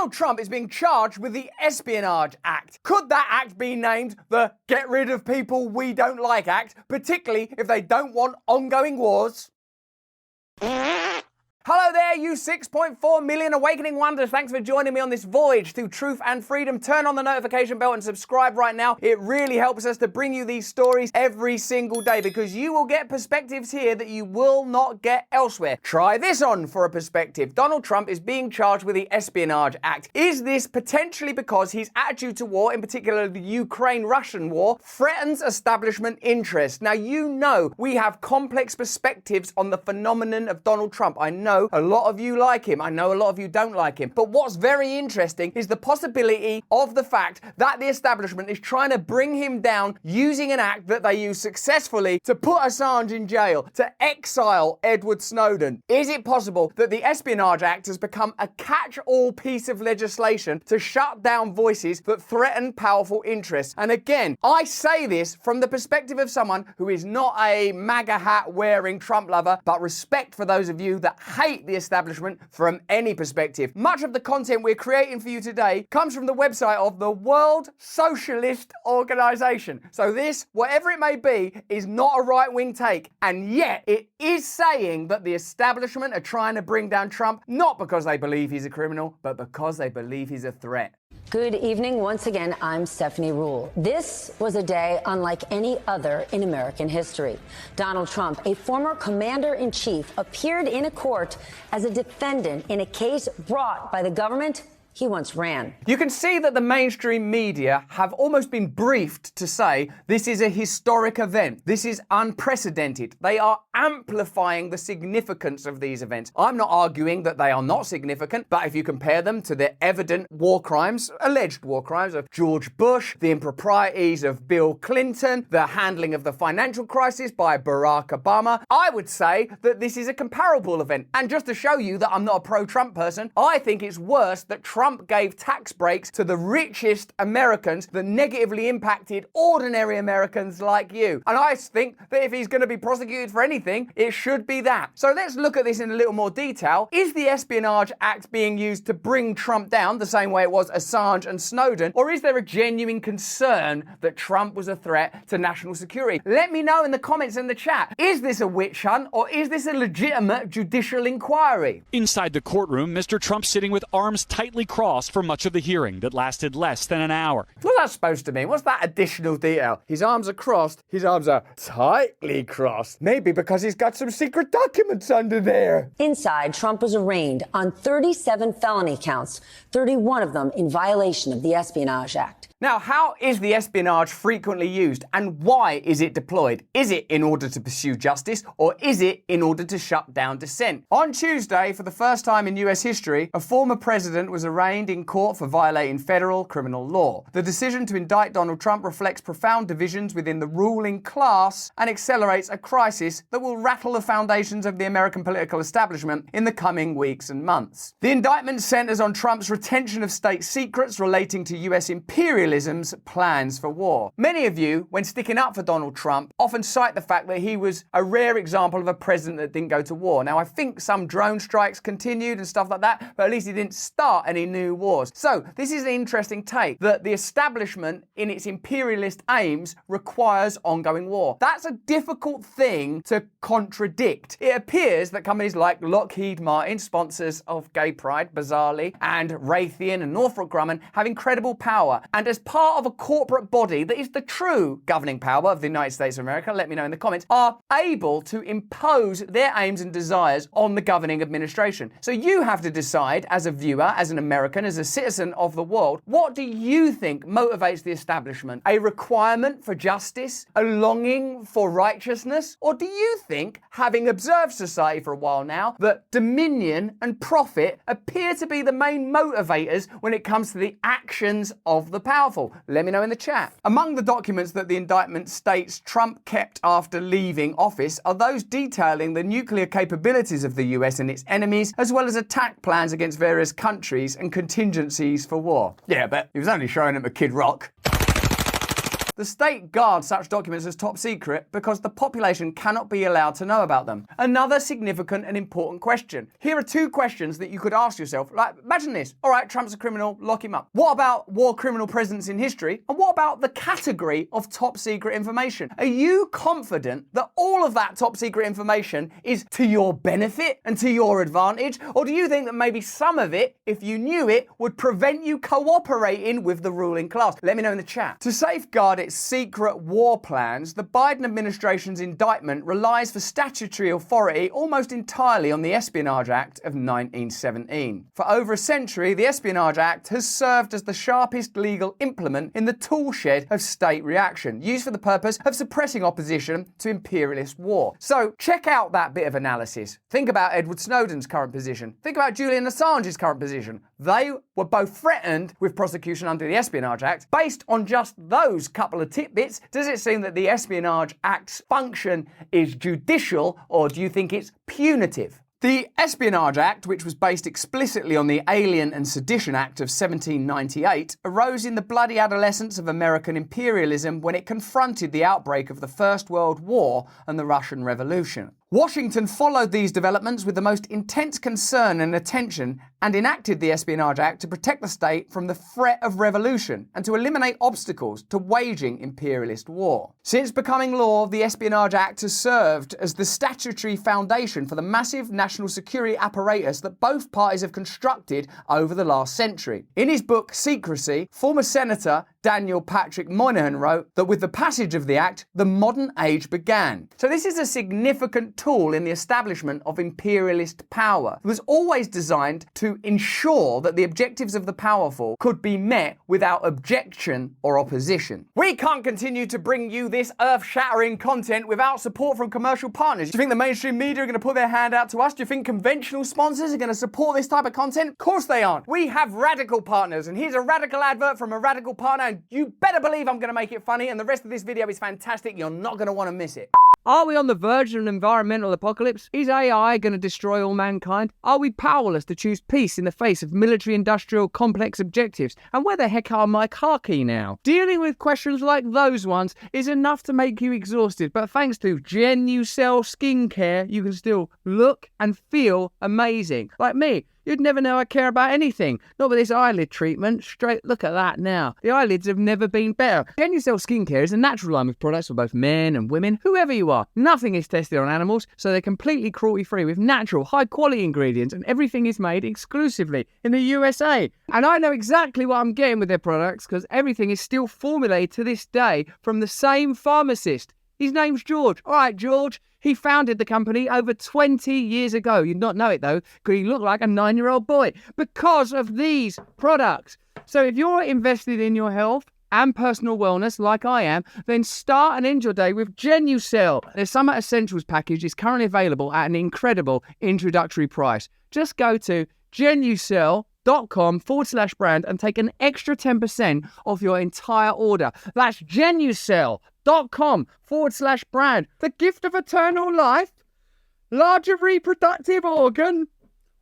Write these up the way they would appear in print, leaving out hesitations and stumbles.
Donald Trump is being charged with the Espionage Act. Could that act be named the Get Rid of People We Don't Like Act, particularly if they don't want ongoing wars? Hello there, you 6.4 million awakening wonders. Thanks for joining me on this voyage through truth and freedom. Turn on the notification bell and subscribe right now. It really helps us to bring you these stories every single day because you will get perspectives here that you will not get elsewhere. Try this on for a perspective. Donald Trump is being charged with the Espionage Act. Is this potentially because his attitude to war, in particular the Ukraine-Russian war, threatens establishment interests? Now, you know we have complex perspectives on the phenomenon of Donald Trump. I know a lot of you like him. I know a lot of you don't like him. But what's very interesting is the possibility of the fact that the establishment is trying to bring him down using an act that they used successfully to put Assange in jail, to exile Edward Snowden. Is it possible that the Espionage Act has become a catch-all piece of legislation to shut down voices that threaten powerful interests? And again, I say this from the perspective of someone who is not a MAGA hat wearing Trump lover, but respect for those of you that hate the establishment from any perspective. Much of the content we're creating for you today comes from the website of the World Socialist Organization. So this, whatever it may be, is not a right-wing take. And yet it is saying that the establishment are trying to bring down Trump, not because they believe he's a criminal, but because they believe he's a threat. Good evening. Once again, I'm Stephanie Ruhle. This was a day unlike any other in American history. Donald Trump, a former commander-in-chief, appeared in a court as a defendant in a case brought by the government he once ran. You can see that the mainstream media have almost been briefed to say this is a historic event. This is unprecedented. They are amplifying the significance of these events. I'm not arguing that they are not significant, but if you compare them to the evident war crimes, alleged war crimes of George Bush, the improprieties of Bill Clinton, the handling of the financial crisis by Barack Obama, I would say that this is a comparable event. And just to show you that I'm not a pro-Trump person, I think it's worse that Trump gave tax breaks to the richest Americans that negatively impacted ordinary Americans like you. And I think that if he's going to be prosecuted for anything, it should be that. So let's look at this in a little more detail. Is the Espionage Act being used to bring Trump down the same way it was Assange and Snowden? Or is there a genuine concern that Trump was a threat to national security? Let me know in the comments in the chat. Is this a witch hunt or is this a legitimate judicial inquiry? Inside the courtroom, Mr. Trump sitting with arms tightly crossed for much of the hearing that lasted less than an hour. What's that supposed to mean? What's that additional detail? His arms are crossed. His arms are tightly crossed. Maybe because he's got some secret documents under there. Inside, Trump was arraigned on 37 felony counts, 31 of them in violation of the Espionage Act. Now, how is the espionage frequently used and why is it deployed? Is it in order to pursue justice or is it in order to shut down dissent? On Tuesday, for the first time in US history, a former president was arraigned in court for violating federal criminal law. The decision to indict Donald Trump reflects profound divisions within the ruling class and accelerates a crisis that will rattle the foundations of the American political establishment in the coming weeks and months. The indictment centers on Trump's retention of state secrets relating to US imperialism's plans for war. Many of you, when sticking up for Donald Trump, often cite the fact that he was a rare example of a president that didn't go to war. Now, I think some drone strikes continued and stuff like that, but at least he didn't start any new wars. So this is an interesting take that the establishment in its imperialist aims requires ongoing war. That's a difficult thing to contradict. It appears that companies like Lockheed Martin, sponsors of gay pride, bizarrely, and Raytheon and Northrop Grumman have incredible power. And as part of a corporate body that is the true governing power of the United States of America, let me know in the comments, are able to impose their aims and desires on the governing administration. So you have to decide as a viewer, as an American, as a citizen of the world, what do you think motivates the establishment? A requirement for justice? A longing for righteousness? Or do you think, having observed society for a while now, that dominion and profit appear to be the main motivators when it comes to the actions of the powerful? Let me know in the chat. Among the documents that the indictment states Trump kept after leaving office are those detailing the nuclear capabilities of the US and its enemies, as well as attack plans against various countries and contingencies for war. Yeah, but he was only showing them a Kid Rock. The state guards such documents as top secret because the population cannot be allowed to know about them. Another significant and important question. Here are two questions that you could ask yourself. Like, imagine this. All right, Trump's a criminal, lock him up. What about war criminal presidents in history? And what about the category of top secret information? Are you confident that all of that top secret information is to your benefit and to your advantage? Or do you think that maybe some of it, if you knew it, would prevent you cooperating with the ruling class? Let me know in the chat. To safeguard its secret war plans, the Biden administration's indictment relies for statutory authority almost entirely on the Espionage Act of 1917. For over a century, the Espionage Act has served as the sharpest legal implement in the toolshed of state reaction, used for the purpose of suppressing opposition to imperialist war. So check out that bit of analysis. Think about Edward Snowden's current position. Think about Julian Assange's current position. They were both threatened with prosecution under the Espionage Act. Based on just those couple of tidbits, does it seem that the Espionage Act's function is judicial, or do you think it's punitive? The Espionage Act, which was based explicitly on the Alien and Sedition Act of 1798, arose in the bloody adolescence of American imperialism when it confronted the outbreak of the First World War and the Russian Revolution. Washington followed these developments with the most intense concern and attention and enacted the Espionage Act to protect the state from the threat of revolution and to eliminate obstacles to waging imperialist war. Since becoming law, the Espionage Act has served as the statutory foundation for the massive national security apparatus that both parties have constructed over the last century. In his book Secrecy, former Senator Daniel Patrick Moynihan wrote that with the passage of the Act, the modern age began. So this is a significant tool in the establishment of imperialist power. It was always designed to ensure that the objectives of the powerful could be met without objection or opposition. We can't continue to bring you this earth-shattering content without support from commercial partners. Do you think the mainstream media are going to put their hand out to us? Do you think conventional sponsors are going to support this type of content? Of course they aren't. We have radical partners, and here's a radical advert from a radical partner, and you better believe I'm going to make it funny, and the rest of this video is fantastic. You're not going to want to miss it. Are we on the verge of an environmental apocalypse? Is AI going to destroy all mankind? Are we powerless to choose peace in the face of military-industrial complex objectives? And where the heck are my car key now? Dealing with questions like those ones is enough to make you exhausted, but thanks to Genucell skincare, you can still look and feel amazing. Like me. You'd never know I care about anything. Not with this eyelid treatment. Straight look at that now. The eyelids have never been better. Genucell Skincare is a natural line of products for both men and women, whoever you are. Nothing is tested on animals, so they're completely cruelty-free with natural, high-quality ingredients, and everything is made exclusively in the USA. And I know exactly what I'm getting with their products because everything is still formulated to this day from the same pharmacist. His name's George. All right, George. He founded the company over 20 years ago. You'd not know it, though, because he looked like a 9-year-old boy because of these products. So if you're invested in your health and personal wellness like I am, then start and end your day with Genucell. Their Summer Essentials package is currently available at an incredible introductory price. Just go to genucell.com/brand and take an extra 10% off your entire order. That's genucell.com/brand. The gift of eternal life, larger reproductive organ,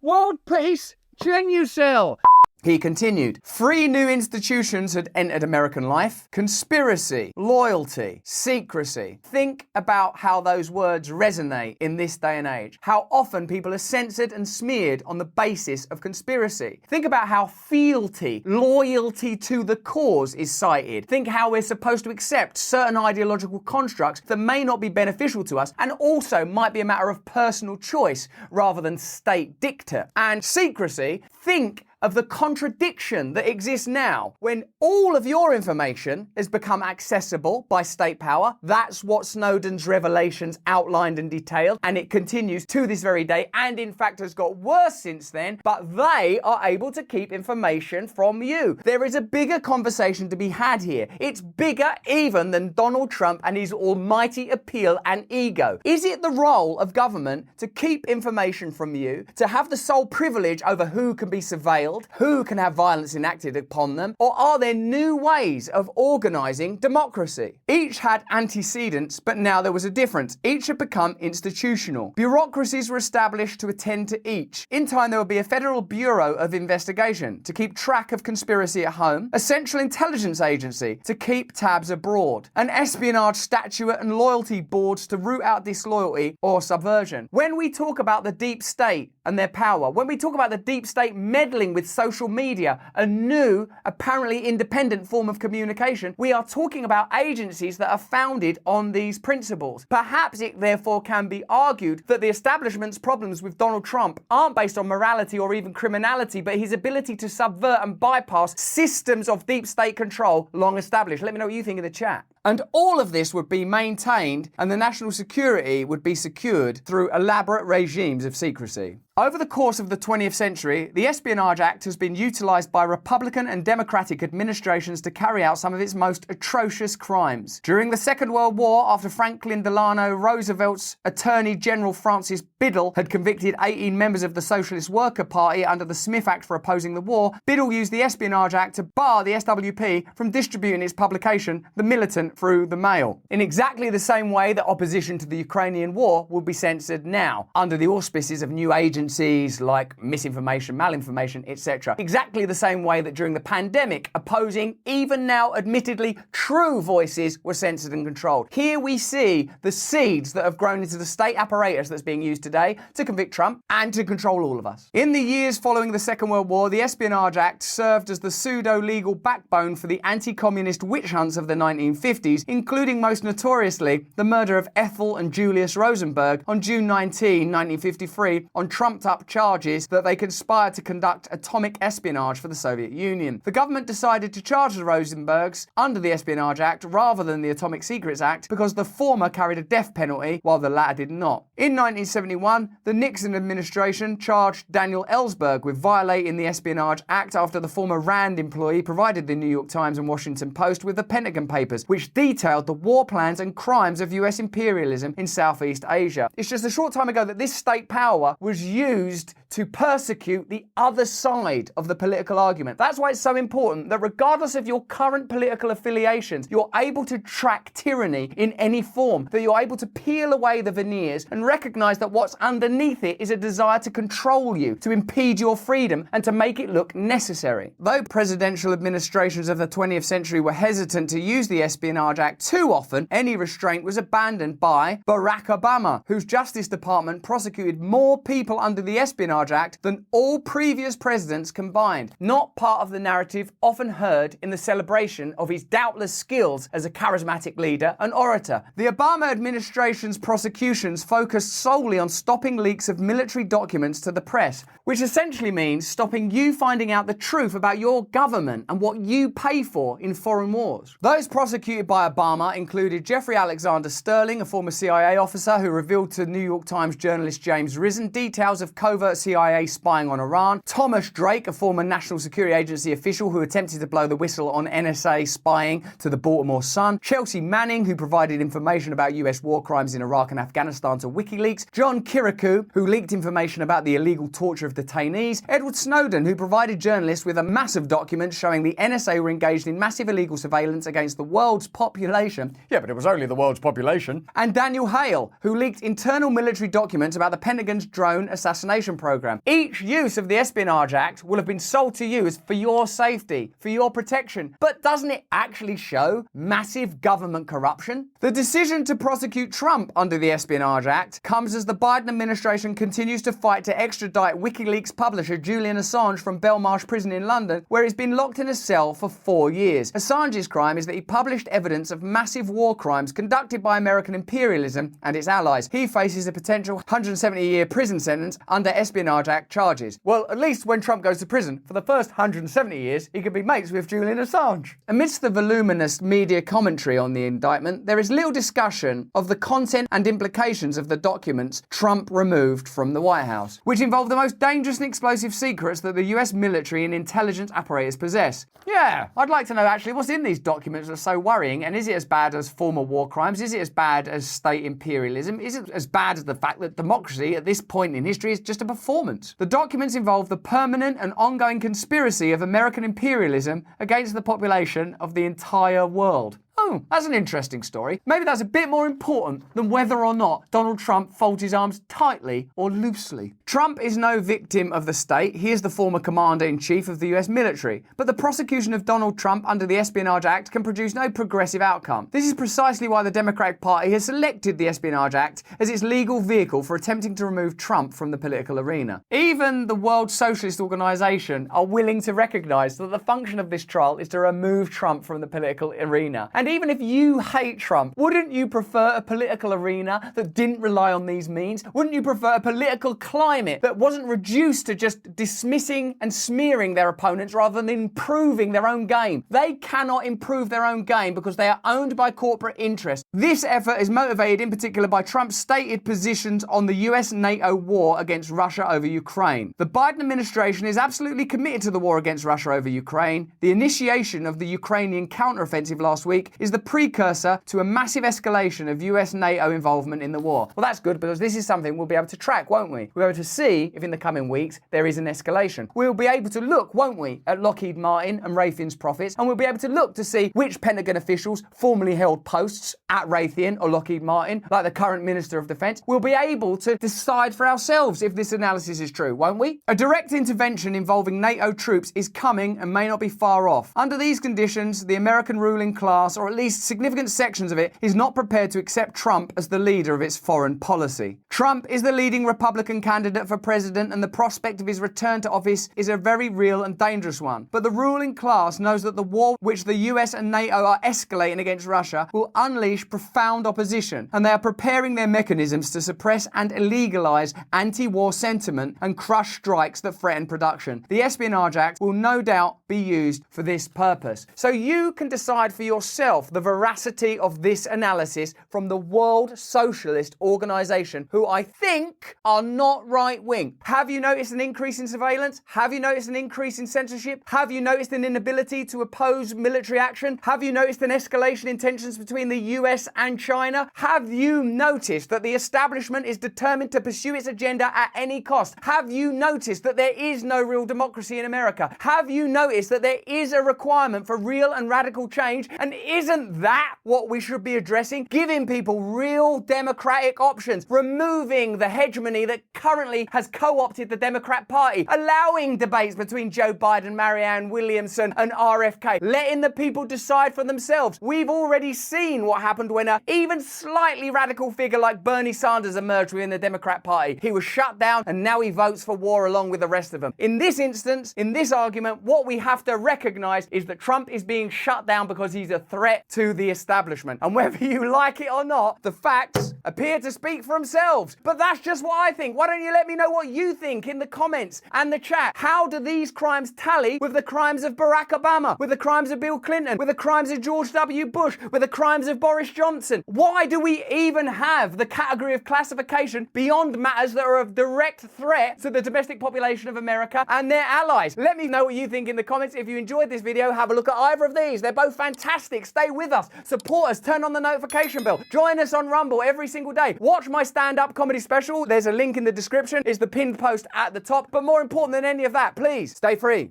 world peace, Genucell. He continued, 3 new institutions had entered American life: conspiracy, loyalty, secrecy. Think about how those words resonate in this day and age. How often people are censored and smeared on the basis of conspiracy. Think about how fealty, loyalty to the cause is cited. Think how we're supposed to accept certain ideological constructs that may not be beneficial to us and also might be a matter of personal choice rather than state dictate. And secrecy, think of the contradiction that exists now when all of your information has become accessible by state power. That's what Snowden's revelations outlined and detailed, and it continues to this very day, and in fact has got worse since then, but they are able to keep information from you. There is a bigger conversation to be had here. It's bigger even than Donald Trump and his almighty appeal and ego. Is it the role of government to keep information from you, to have the sole privilege over who can be surveilled, killed? Who can have violence enacted upon them? Or are there new ways of organising democracy? Each had antecedents, but now there was a difference. Each had become institutional. Bureaucracies were established to attend to each. In time, there will be a Federal Bureau of Investigation to keep track of conspiracy at home, a Central Intelligence Agency to keep tabs abroad, an espionage statute and loyalty boards to root out disloyalty or subversion. When we talk about the deep state and their power, when we talk about the deep state meddling with social media, a new, apparently independent form of communication, we are talking about agencies that are founded on these principles. Perhaps it therefore can be argued that the establishment's problems with Donald Trump aren't based on morality or even criminality, but his ability to subvert and bypass systems of deep state control long established. Let me know what you think in the chat. And all of this would be maintained and the national security would be secured through elaborate regimes of secrecy. Over the course of the 20th century, the Espionage Act has been utilised by Republican and Democratic administrations to carry out some of its most atrocious crimes. During the Second World War, after Franklin Delano Roosevelt's Attorney General Francis Biddle had convicted 18 members of the Socialist Worker Party under the Smith Act for opposing the war, Biddle used the Espionage Act to bar the SWP from distributing its publication, The Militant, through the mail. In exactly the same way that opposition to the Ukrainian war will be censored now, under the auspices of new agencies like misinformation, malinformation, etc. Exactly the same way that during the pandemic, opposing, even now admittedly true voices were censored and controlled. Here we see the seeds that have grown into the state apparatus that's being used today to convict Trump and to control all of us. In the years following the Second World War, the Espionage Act served as the pseudo-legal backbone for the anti-communist witch hunts of the 1950s, including most notoriously the murder of Ethel and Julius Rosenberg on June 19, 1953, on trumped-up charges that they conspired to conduct atomic espionage for the Soviet Union. The government decided to charge the Rosenbergs under the Espionage Act rather than the Atomic Secrets Act because the former carried a death penalty while the latter did not. In 1971, the Nixon administration charged Daniel Ellsberg with violating the Espionage Act after the former RAND employee provided the New York Times and Washington Post with the Pentagon Papers, which detailed the war plans and crimes of US imperialism in Southeast Asia. It's just a short time ago that this state power was used to persecute the other side of the political argument. That's why it's so important that regardless of your current political affiliations, you're able to track tyranny in any form, that you're able to peel away the veneers and recognize that what's underneath it is a desire to control you, to impede your freedom, and to make it look necessary. Though presidential administrations of the 20th century were hesitant to use the Espionage Act too often, any restraint was abandoned by Barack Obama, whose Justice Department prosecuted more people under the Espionage Act than all previous presidents combined. Not part of the narrative often heard in the celebration of his doubtless skills as a charismatic leader and orator. The Obama administration's prosecutions focused solely on stopping leaks of military documents to the press, which essentially means stopping you finding out the truth about your government and what you pay for in foreign wars. Those prosecuted by Obama included Jeffrey Alexander Sterling, a former CIA officer who revealed to New York Times journalist James Risen details of covert CIA spying on Iran, Thomas Drake, a former National Security Agency official who attempted to blow the whistle on NSA spying to the Baltimore Sun, Chelsea Manning, who provided information about US war crimes in Iraq and Afghanistan to WikiLeaks, John Kirikou, who leaked information about the illegal torture of detainees, Edward Snowden, who provided journalists with a massive document showing the NSA were engaged in massive illegal surveillance against the world's population. Yeah, but it was only the world's population. And Daniel Hale, who leaked internal military documents about the Pentagon's drone assassination program. Each use of the Espionage Act will have been sold to you as for your safety, for your protection. But doesn't it actually show massive government corruption? The decision to prosecute Trump under the Espionage Act comes as the Biden administration continues to fight to extradite WikiLeaks publisher Julian Assange from Belmarsh prison in London, where he's been locked in a cell for 4 years. Assange's crime is that he published evidence of massive war crimes conducted by American imperialism and its allies. He faces a potential 170-year prison sentence under Espionage Act charges. Well, at least when Trump goes to prison, for the first 170 years, he could be mates with Julian Assange. Amidst the voluminous media commentary on the indictment, there is little discussion of the content and implications of the documents Trump removed from the White House, which involve the most dangerous and explosive secrets that the US military and intelligence apparatus possess. Yeah, I'd like to know actually what's in these documents that's so worrying, and is it as bad as former war crimes? Is it as bad as state imperialism? Is it as bad as the fact that democracy at this point in history is just a performance performance. The documents involve the permanent and ongoing conspiracy of American imperialism against the population of the entire world. Oh, that's an interesting story. Maybe that's a bit more important than whether or not Donald Trump folds his arms tightly or loosely. Trump is no victim of the state. He is the former commander-in-chief of the US military. But the prosecution of Donald Trump under the Espionage Act can produce no progressive outcome. This is precisely why the Democratic Party has selected the Espionage Act as its legal vehicle for attempting to remove Trump from the political arena. Even the World Socialist Organization are willing to recognize that the function of this trial is to remove Trump from the political arena. And even if you hate Trump, wouldn't you prefer a political arena that didn't rely on these means? Wouldn't you prefer a political climate that wasn't reduced to just dismissing and smearing their opponents rather than improving their own game? They cannot improve their own game because they are owned by corporate interests. This effort is motivated in particular by Trump's stated positions on the US-NATO war against Russia over Ukraine. The Biden administration is absolutely committed to the war against Russia over Ukraine. The initiation of the Ukrainian counteroffensive last week is the precursor to a massive escalation of US-NATO involvement in the war. Well, that's good because this is something we'll be able to track, won't we? We'll be able to see if in the coming weeks there is an escalation. We'll be able to look, won't we, at Lockheed Martin and Raytheon's profits, and we'll be able to look to see which Pentagon officials formerly held posts at Raytheon or Lockheed Martin, like the current Minister of Defense. We'll be able to decide for ourselves if this analysis is true, won't we? A direct intervention involving NATO troops is coming and may not be far off. Under these conditions, the American ruling class, or at least significant sections of it, is not prepared to accept Trump as the leader of its foreign policy. Trump is the leading Republican candidate for president, and the prospect of his return to office is a very real and dangerous one. But the ruling class knows that the war which the US and NATO are escalating against Russia will unleash profound opposition, and they are preparing their mechanisms to suppress and illegalize anti-war sentiment and crush strikes that threaten production. The Espionage Act will no doubt be used for this purpose. So you can decide for yourself the veracity of this analysis from the World Socialist Organization, who I think are not right-wing. Have you noticed an increase in surveillance? Have you noticed an increase in censorship? Have you noticed an inability to oppose military action? Have you noticed an escalation in tensions between the US and China? Have you noticed that the establishment is determined to pursue its agenda at any cost? Have you noticed that there is no real democracy in America? Have you noticed that there is a requirement for real and radical change? And isn't that what we should be addressing? Giving people real democratic options, removing the hegemony that currently has co-opted the Democrat Party, allowing debates between Joe Biden, Marianne Williamson and RFK, letting the people decide for themselves. We've already seen what happened when an even slightly radical figure like Bernie Sanders emerged within the Democrat Party. He was shut down and now he votes for war along with the rest of them. In this instance, in this argument, what we have to recognize is that Trump is being shut down because he's a threat to the establishment. And whether you like it or not, the facts appear to speak for themselves. But that's just what I think. Why don't you let me know what you think in the comments and the chat? How do these crimes tally with the crimes of Barack Obama, with the crimes of Bill Clinton, with the crimes of George W. Bush, with the crimes of Boris Johnson? Why do we even have the category of classification beyond matters that are of direct threat to the domestic population of America and their allies? Let me know what you think in the comments. If you enjoyed this video, have a look at either of these. They're both fantastic. Stay with us. Support us. Turn on the notification bell. Join us on Rumble every single day. Watch my stand-up comedy special. There's a link in the description. It's the pinned post at the top. But more important than any of that, please stay free.